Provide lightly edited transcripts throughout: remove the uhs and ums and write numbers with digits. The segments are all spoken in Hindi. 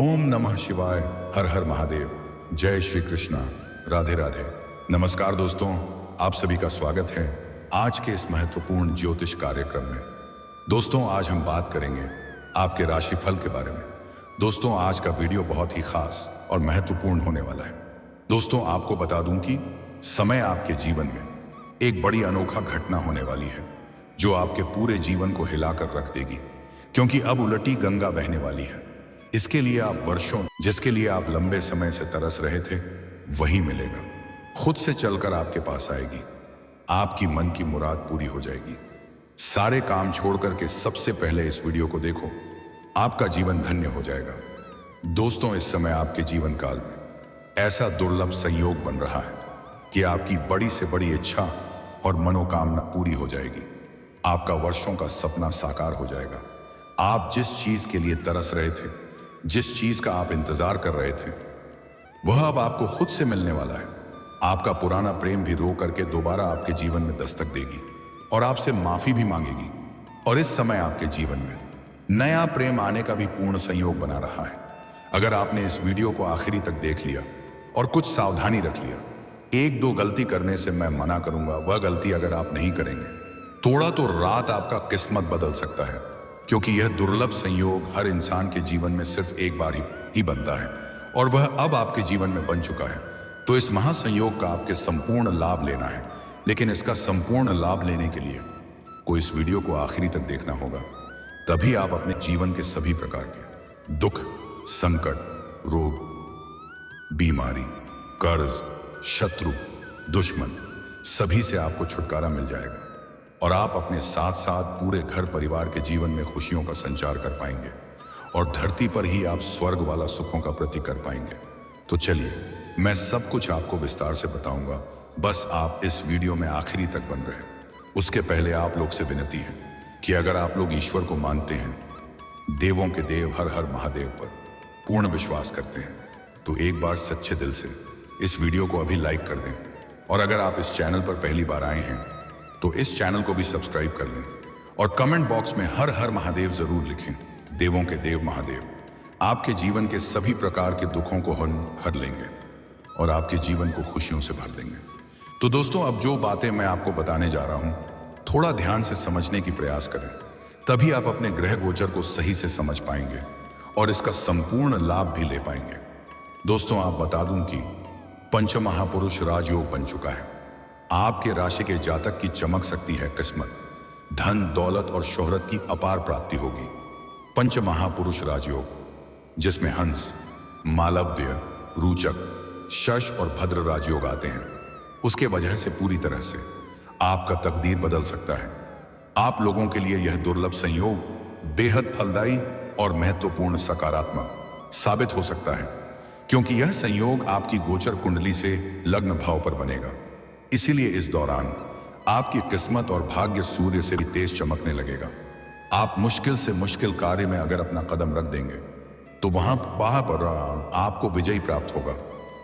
ओम नमः शिवाय। हर हर महादेव। जय श्री कृष्णा। राधे राधे। नमस्कार दोस्तों, आप सभी का स्वागत है आज के इस महत्वपूर्ण ज्योतिष कार्यक्रम में। दोस्तों, आज हम बात करेंगे आपके राशिफल के बारे में। दोस्तों, आज का वीडियो बहुत ही खास और महत्वपूर्ण होने वाला है। दोस्तों, आपको बता दूं कि समय आपके जीवन में एक बड़ी अनोखा घटना होने वाली है जो आपके पूरे जीवन को हिलाकर रख देगी, क्योंकि अब उलटी गंगा बहने वाली है। इसके लिए आप वर्षों, जिसके लिए आप लंबे समय से तरस रहे थे, वही मिलेगा। खुद से चलकर आपके पास आएगी। आपकी मन की मुराद पूरी हो जाएगी। सारे काम छोड़कर के सबसे पहले इस वीडियो को देखो, आपका जीवन धन्य हो जाएगा। दोस्तों, इस समय आपके जीवन काल में ऐसा दुर्लभ संयोग बन रहा है कि आपकी बड़ी से बड़ी इच्छा और मनोकामना पूरी हो जाएगी। आपका वर्षों का सपना साकार हो जाएगा। आप जिस चीज के लिए तरस रहे थे, जिस चीज का आप इंतजार कर रहे थे, वह अब आपको खुद से मिलने वाला है। आपका पुराना प्रेम भी रो करके दोबारा आपके जीवन में दस्तक देगी और आपसे माफी भी मांगेगी। और इस समय आपके जीवन में नया प्रेम आने का भी पूर्ण संयोग बना रहा है। अगर आपने इस वीडियो को आखिरी तक देख लिया और कुछ सावधानी रख लिया, एक दो गलती करने से मैं मना करूंगा, वह गलती अगर आप नहीं करेंगे, थोड़ा तो रात आपका किस्मत बदल सकता है, क्योंकि यह दुर्लभ संयोग हर इंसान के जीवन में सिर्फ एक बार ही बनता है और वह अब आपके जीवन में बन चुका है। तो इस महासंयोग का आपके संपूर्ण लाभ लेना है, लेकिन इसका संपूर्ण लाभ लेने के लिए को इस वीडियो को आखिरी तक देखना होगा। तभी आप अपने जीवन के सभी प्रकार के दुख, संकट, रोग, बीमारी, कर्ज, शत्रु, दुश्मन, सभी से आपको छुटकारा मिल जाएगा और आप अपने साथ साथ पूरे घर परिवार के जीवन में खुशियों का संचार कर पाएंगे और धरती पर ही आप स्वर्ग वाला सुखों का प्रतीक कर पाएंगे। तो चलिए, मैं सब कुछ आपको विस्तार से बताऊंगा, बस आप इस वीडियो में आखिरी तक बन रहे। उसके पहले आप लोग से विनती है कि अगर आप लोग ईश्वर को मानते हैं, देवों के देव हर हर महादेव पर पूर्ण विश्वास करते हैं, तो एक बार सच्चे दिल से इस वीडियो को अभी लाइक कर दें। और अगर आप इस चैनल पर पहली बार आए हैं तो इस चैनल को भी सब्सक्राइब कर लें और कमेंट बॉक्स में हर हर महादेव जरूर लिखें। देवों के देव महादेव आपके जीवन के सभी प्रकार के दुखों को हर लेंगे और आपके जीवन को खुशियों से भर देंगे। तो दोस्तों, अब जो बातें मैं आपको बताने जा रहा हूं, थोड़ा ध्यान से समझने की प्रयास करें, तभी आप अपने ग्रह गोचर को सही से समझ पाएंगे और इसका संपूर्ण लाभ भी ले पाएंगे। दोस्तों, आप बता दूं कि पंचमहापुरुष राजयोग बन चुका है। आपके राशि के जातक की चमक सकती है किस्मत, धन, दौलत और शोहरत की अपार प्राप्ति होगी। पंच महापुरुष राजयोग, जिसमें हंस, मालव्य, रूचक, शश और भद्र राजयोग आते हैं, उसके वजह से पूरी तरह से आपका तकदीर बदल सकता है। आप लोगों के लिए यह दुर्लभ संयोग बेहद फलदायी और महत्वपूर्ण सकारात्मक साबित हो सकता है, क्योंकि यह संयोग आपकी गोचर कुंडली से लग्न भाव पर बनेगा। इसीलिए इस दौरान आपकी किस्मत और भाग्य सूर्य से भी तेज चमकने लगेगा। आप मुश्किल से मुश्किल कार्य में अगर अपना कदम रख देंगे तो वहां पर आपको विजय प्राप्त होगा।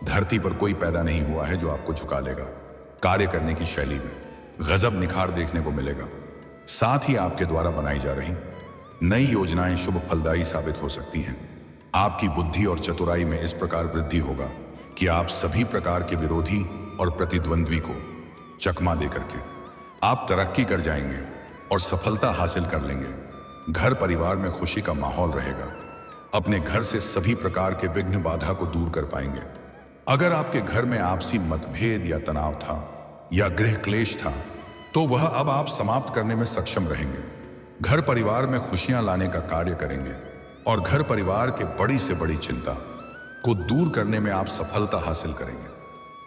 धरती पर कोई पैदा नहीं हुआ है जो आपको झुका लेगा। कार्य करने की शैली में गजब निखार देखने को मिलेगा। साथ ही आपके द्वारा बनाई जा रही नई योजनाएं शुभ फलदायी साबित हो सकती हैं। आपकी बुद्धि और चतुराई में इस प्रकार वृद्धि होगा कि आप सभी प्रकार के विरोधी और प्रतिद्वंद्वी को चकमा देकर के आप तरक्की कर जाएंगे और सफलता हासिल कर लेंगे। घर परिवार में खुशी का माहौल रहेगा। अपने घर से सभी प्रकार के विघ्न बाधा को दूर कर पाएंगे। अगर आपके घर में आपसी मतभेद या तनाव था या गृह क्लेश था, तो वह अब आप समाप्त करने में सक्षम रहेंगे। घर परिवार में खुशियां लाने का कार्य करेंगे और घर परिवार के बड़ी से बड़ी चिंता को दूर करने में आप सफलता हासिल करेंगे।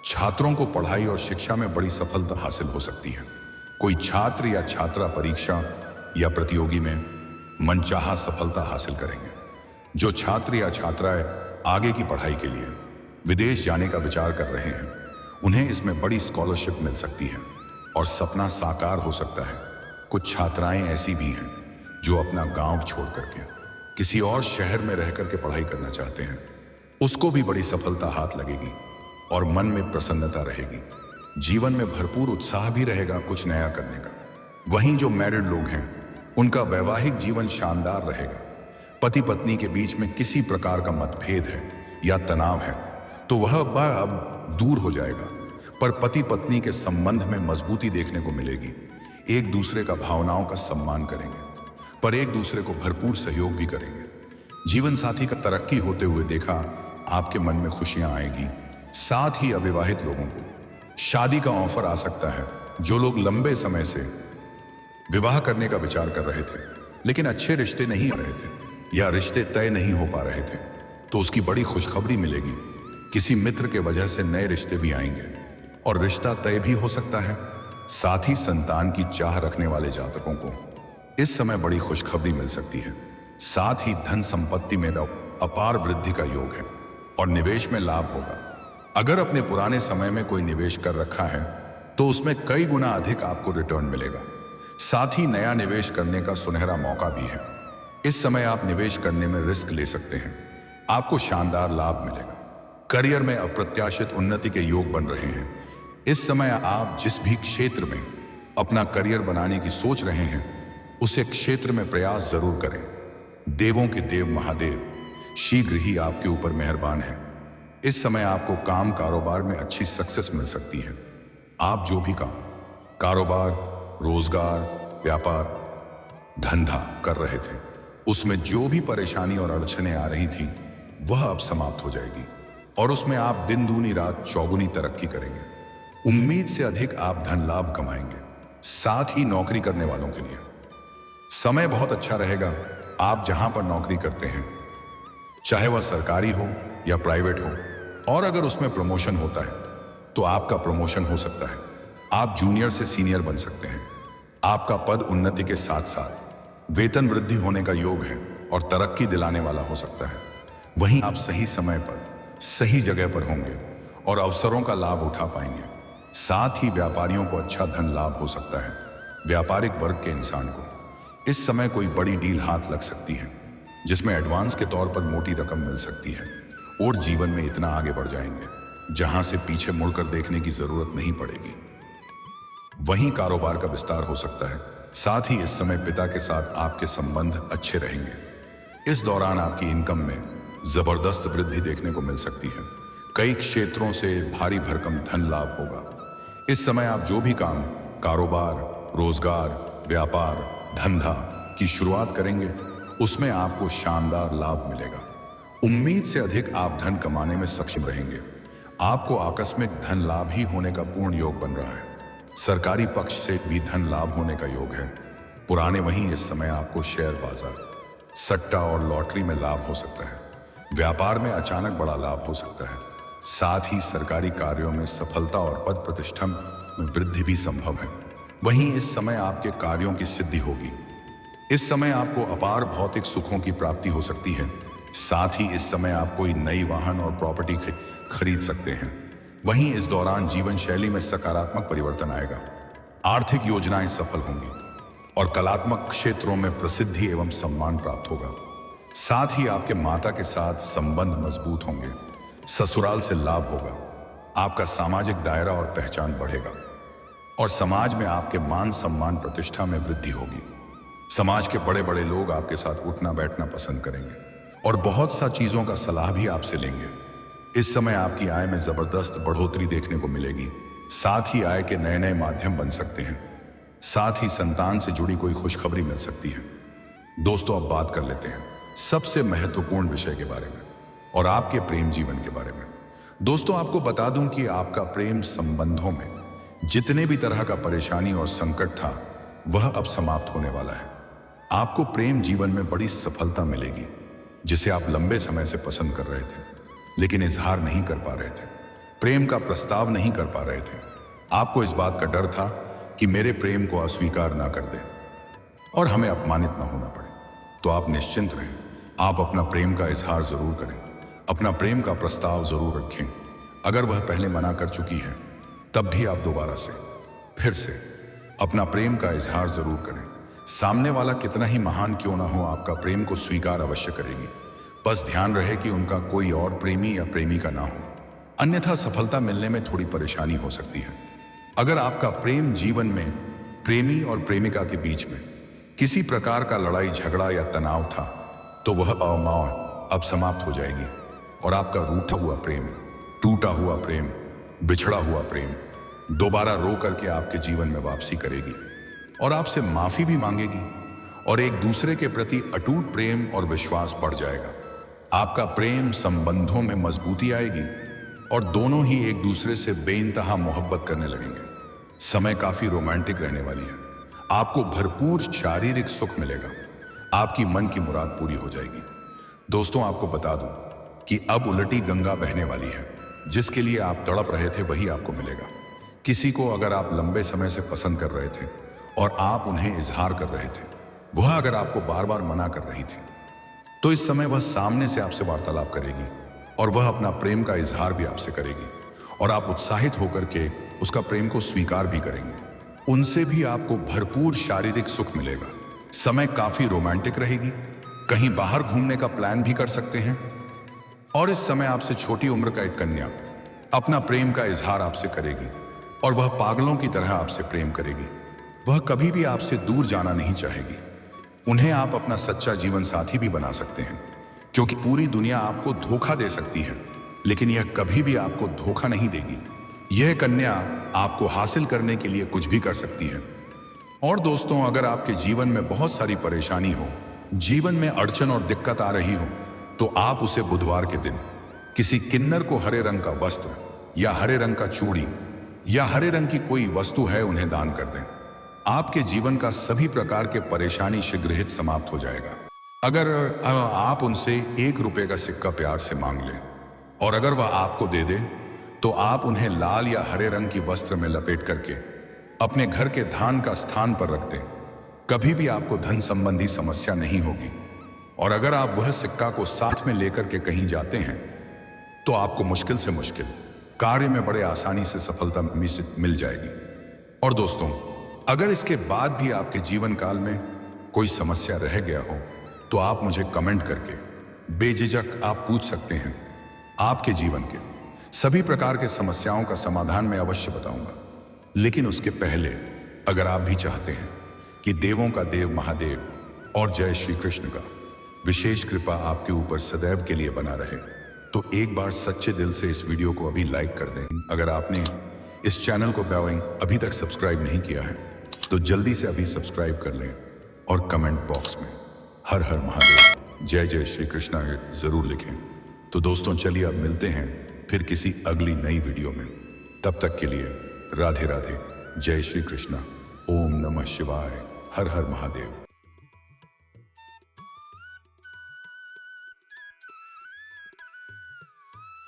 छात्रों को पढ़ाई और शिक्षा में बड़ी सफलता हासिल हो सकती है। कोई छात्र या छात्रा परीक्षा या प्रतियोगी में मनचाहा सफलता हासिल करेंगे। जो छात्र या छात्राएं आगे की पढ़ाई के लिए विदेश जाने का विचार कर रहे हैं, उन्हें इसमें बड़ी स्कॉलरशिप मिल सकती है और सपना साकार हो सकता है। कुछ छात्राएं ऐसी भी हैं जो अपना गांव छोड़ करके किसी और शहर में रह करके पढ़ाई करना चाहते हैं। उसको भी बड़ी सफलता हाथ लगेगी और मन में प्रसन्नता रहेगी। जीवन में भरपूर उत्साह भी रहेगा कुछ नया करने का। वहीं जो मैरिड लोग हैं, उनका वैवाहिक जीवन शानदार रहेगा। पति पत्नी के बीच में किसी प्रकार का मतभेद है या तनाव है तो वह अब दूर हो जाएगा, पर पति पत्नी के संबंध में मजबूती देखने को मिलेगी। एक दूसरे का भावनाओं का सम्मान करेंगे, पर एक दूसरे को भरपूर सहयोग भी करेंगे। जीवन साथी का तरक्की होते हुए देखा आपके मन में खुशियां आएगी। साथ ही अविवाहित लोगों को शादी का ऑफर आ सकता है। जो लोग लंबे समय से विवाह करने का विचार कर रहे थे लेकिन अच्छे रिश्ते नहीं आ रहे थे या रिश्ते तय नहीं हो पा रहे थे, तो उसकी बड़ी खुशखबरी मिलेगी। किसी मित्र के वजह से नए रिश्ते भी आएंगे और रिश्ता तय भी हो सकता है। साथ ही संतान की चाह रखने वाले जातकों को इस समय बड़ी खुशखबरी मिल सकती है। साथ ही धन संपत्ति में अपार वृद्धि का योग है और निवेश में लाभ होगा। अगर अपने पुराने समय में कोई निवेश कर रखा है तो उसमें कई गुना अधिक आपको रिटर्न मिलेगा। साथ ही नया निवेश करने का सुनहरा मौका भी है। इस समय आप निवेश करने में रिस्क ले सकते हैं, आपको शानदार लाभ मिलेगा। करियर में अप्रत्याशित उन्नति के योग बन रहे हैं। इस समय आप जिस भी क्षेत्र में अपना करियर बनाने की सोच रहे हैं उसे क्षेत्र में प्रयास जरूर करें। देवों के देव महादेव शीघ्र ही आपके ऊपर मेहरबान है। इस समय आपको काम कारोबार में अच्छी सक्सेस मिल सकती है। आप जो भी काम कारोबार, रोजगार, व्यापार, धंधा कर रहे थे उसमें जो भी परेशानी और अड़चने आ रही थी वह अब समाप्त हो जाएगी और उसमें आप दिन दूनी रात चौगुनी तरक्की करेंगे। उम्मीद से अधिक आप धन लाभ कमाएंगे। साथ ही नौकरी करने वालों के लिए समय बहुत अच्छा रहेगा। आप जहां पर नौकरी करते हैं चाहे वह सरकारी हो या प्राइवेट हो, और अगर उसमें प्रमोशन होता है तो आपका प्रमोशन हो सकता है। आप जूनियर से सीनियर बन सकते हैं। आपका पद उन्नति के साथ साथ वेतन वृद्धि होने का योग है और तरक्की दिलाने वाला हो सकता है। वहीं आप सही समय पर सही जगह पर होंगे और अवसरों का लाभ उठा पाएंगे। साथ ही व्यापारियों को अच्छा धन लाभ हो सकता है। व्यापारिक वर्ग के इंसान को इस समय कोई बड़ी डील हाथ लग सकती है जिसमें एडवांस के तौर पर मोटी रकम मिल सकती है और जीवन में इतना आगे बढ़ जाएंगे जहां से पीछे मुड़कर देखने की जरूरत नहीं पड़ेगी। वहीं कारोबार का विस्तार हो सकता है। साथ ही इस समय पिता के साथ आपके संबंध अच्छे रहेंगे। इस दौरान आपकी इनकम में जबरदस्त वृद्धि देखने को मिल सकती है। कई क्षेत्रों से भारी भरकम धन लाभ होगा। इस समय आप जो भी काम कारोबार, रोजगार, व्यापार, धंधा की शुरुआत करेंगे उसमें आपको शानदार लाभ मिलेगा। उम्मीद से अधिक आप धन कमाने में सक्षम रहेंगे। आपको आकस्मिक धन लाभ ही होने का पूर्ण योग बन रहा है। सरकारी पक्ष से भी धन लाभ होने का योग है। पुराने वहीं इस समय आपको शेयर बाजार, सट्टा और लॉटरी में लाभ हो सकता है। व्यापार में अचानक बड़ा लाभ हो सकता है। साथ ही सरकारी कार्यों में सफलता और पद प्रतिष्ठा में वृद्धि भी संभव है। वहीं इस समय आपके कार्यों की सिद्धि होगी। इस समय आपको अपार भौतिक सुखों की प्राप्ति हो सकती है। साथ ही इस समय आप कोई नई वाहन और प्रॉपर्टी खरीद सकते हैं। वहीं इस दौरान जीवन शैली में सकारात्मक परिवर्तन आएगा। आर्थिक योजनाएं सफल होंगी और कलात्मक क्षेत्रों में प्रसिद्धि एवं सम्मान प्राप्त होगा। साथ ही आपके माता के साथ संबंध मजबूत होंगे। ससुराल से लाभ होगा। आपका सामाजिक दायरा और पहचान बढ़ेगा और समाज में आपके मान सम्मान प्रतिष्ठा में वृद्धि होगी। समाज के बड़े बड़े लोग आपके साथ उठना बैठना पसंद करेंगे और बहुत सा चीजों का सलाह भी आपसे लेंगे। इस समय आपकी आय में जबरदस्त बढ़ोतरी देखने को मिलेगी। साथ ही आय के नए नए माध्यम बन सकते हैं। साथ ही संतान से जुड़ी कोई खुशखबरी मिल सकती है। दोस्तों, अब बात कर लेते हैं सबसे महत्वपूर्ण विषय के बारे में और आपके प्रेम जीवन के बारे में। दोस्तों, आपको बता दूं कि आपका प्रेम संबंधों में जितने भी तरह का परेशानी और संकट था वह अब समाप्त होने वाला है। आपको प्रेम जीवन में बड़ी सफलता मिलेगी जिसे आप लंबे समय से पसंद कर रहे थे लेकिन इजहार नहीं कर पा रहे थे, प्रेम का प्रस्ताव नहीं कर पा रहे थे। आपको इस बात का डर था कि मेरे प्रेम को अस्वीकार ना कर दें और हमें अपमानित ना होना पड़े। तो आप निश्चिंत रहें, आप अपना प्रेम का इजहार जरूर करें, अपना प्रेम का प्रस्ताव जरूर रखें। अगर वह पहले मना कर चुकी है तब भी आप दोबारा से फिर से अपना प्रेम का इजहार जरूर करें। सामने वाला कितना ही महान क्यों ना हो, आपका प्रेम को स्वीकार अवश्य करेगी। बस ध्यान रहे कि उनका कोई और प्रेमी या प्रेमिका ना हो, अन्यथा सफलता मिलने में थोड़ी परेशानी हो सकती है। अगर आपका प्रेम जीवन में प्रेमी और प्रेमिका के बीच में किसी प्रकार का लड़ाई झगड़ा या तनाव था तो वह अवमान अब समाप्त हो जाएगी और आपका रूठा हुआ प्रेम, टूटा हुआ प्रेम, बिछड़ा हुआ प्रेम दोबारा रो करके आपके जीवन में वापसी करेगी और आपसे माफी भी मांगेगी और एक दूसरे के प्रति अटूट प्रेम और विश्वास बढ़ जाएगा। आपका प्रेम संबंधों में मजबूती आएगी और दोनों ही एक दूसरे से बेइंतहा मोहब्बत करने लगेंगे। समय काफी रोमांटिक रहने वाली है। आपको भरपूर शारीरिक सुख मिलेगा। आपकी मन की मुराद पूरी हो जाएगी। दोस्तों, आपको बता दूं कि अब उलटी गंगा बहने वाली है। जिसके लिए आप तड़प रहे थे वही आपको मिलेगा। किसी को अगर आप लंबे समय से पसंद कर रहे थे और आप उन्हें इजहार कर रहे थे, वह अगर आपको बार बार मना कर रही थी, तो इस समय वह सामने से आपसे वार्तालाप करेगी और वह अपना प्रेम का इजहार भी आपसे करेगी और आप उत्साहित होकर के उसका प्रेम को स्वीकार भी करेंगे। उनसे भी आपको भरपूर शारीरिक सुख मिलेगा। समय काफी रोमांटिक रहेगी। कहीं बाहर घूमने का प्लान भी कर सकते हैं और इस समय आपसे छोटी उम्र का एक कन्या अपना प्रेम का इजहार आपसे करेगी और वह पागलों की तरह आपसे प्रेम करेगी। वह कभी भी आपसे दूर जाना नहीं चाहेगी। उन्हें आप अपना सच्चा जीवन साथी भी बना सकते हैं, क्योंकि पूरी दुनिया आपको धोखा दे सकती है, लेकिन यह कभी भी आपको धोखा नहीं देगी। यह कन्या आपको हासिल करने के लिए कुछ भी कर सकती है। और दोस्तों, अगर आपके जीवन में बहुत सारी परेशानी हो, जीवन में अड़चन और दिक्कत आ रही हो, तो आप उसे बुधवार के दिन किसी किन्नर को हरे रंग का वस्त्र या हरे रंग का चूड़ी या हरे रंग की कोई वस्तु है उन्हें दान कर दें। आपके जीवन का सभी प्रकार के परेशानी शीघ्र समाप्त हो जाएगा। अगर आप उनसे 1 रुपए का सिक्का प्यार से मांग लें और अगर वह आपको दे दे, तो आप उन्हें लाल या हरे रंग की वस्त्र में लपेट करके अपने घर के धान का स्थान पर रख दें। कभी भी आपको धन संबंधी समस्या नहीं होगी। और अगर आप वह सिक्का को साथ में लेकर के कहीं जाते हैं, तो आपको मुश्किल से मुश्किल कार्य में बड़े आसानी से सफलता मिल जाएगी। और दोस्तों, अगर इसके बाद भी आपके जीवन काल में कोई समस्या रह गया हो, तो आप मुझे कमेंट करके बेझिझक आप पूछ सकते हैं। आपके जीवन के सभी प्रकार के समस्याओं का समाधान मैं अवश्य बताऊंगा। लेकिन उसके पहले अगर आप भी चाहते हैं कि देवों का देव महादेव और जय श्री कृष्ण का विशेष कृपा आपके ऊपर सदैव के लिए बना रहे, तो एक बार सच्चे दिल से इस वीडियो को अभी लाइक कर दें। अगर आपने इस चैनल को अभी तक सब्सक्राइब नहीं किया है, तो जल्दी से अभी सब्सक्राइब कर लें और कमेंट बॉक्स में हर हर महादेव, जय जय श्री कृष्णा जरूर लिखें। तो दोस्तों, चलिए अब मिलते हैं फिर किसी अगली नई वीडियो में। तब तक के लिए राधे राधे, जय श्री कृष्णा, ओम नमः शिवाय, हर हर महादेव।